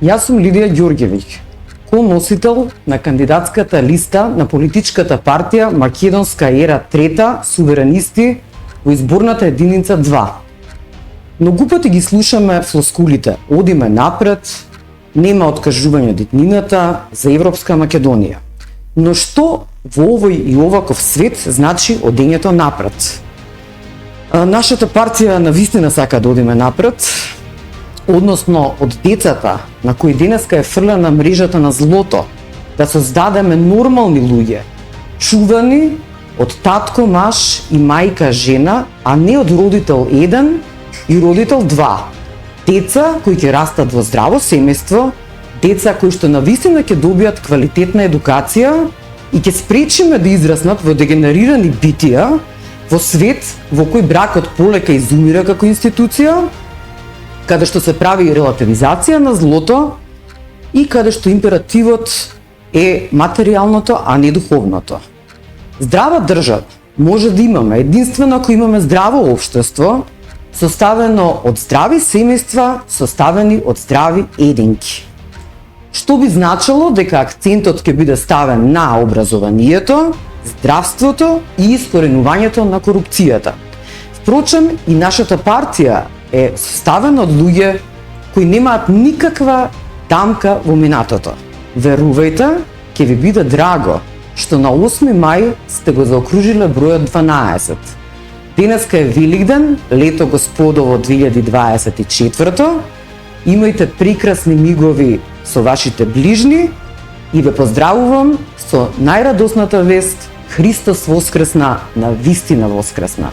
Јас сум Лидија Ѓорѓевиќ, коносител на кандидатската листа на политичката партија Македонска ера трета суверенисти во изборната единица 2. Многу пати ги слушаме флоскулите: одиме напред, нема откажување од иднината за Европска Македонија. Но што во овој и оваков свет значи одењето напред? Нашата партија навистина сака да одиме напред, односно од децата на кои денеска е фрлена мрежата на злото, да создадеме нормални луѓе, чувани од татко маж и мајка жена, а не од родител 1 и родител 2. Деца кои ќе растат во здраво семејство, деца кои што навистина ќе добијат квалитетна едукација и ќе спречиме да израснат во дегенерирани битија, во свет во кој бракот полека изумира како институција, каде што се прави релативизација на злото и каде што императивот е материјалното, а не духовното. Здрава држава може да имаме единствено ако имаме здраво општество, составено од здрави семејства, составени од здрави единки. Што би значило дека акцентот ќе биде ставен на образованието, здравството и искоренувањето на корупцијата. Впрочем, и нашата партија е составена од луѓе кои немаат никаква дамка во минатото. Верувајте, ќе ви биде драго што на 8 мај сте го заокружиле бројот 12. Денеска е Великден, лето Господово 2024. Имајте прекрасни мигови со вашите ближни и ве поздравувам со најрадосната вест: Христос воскресна, на вистина воскресна.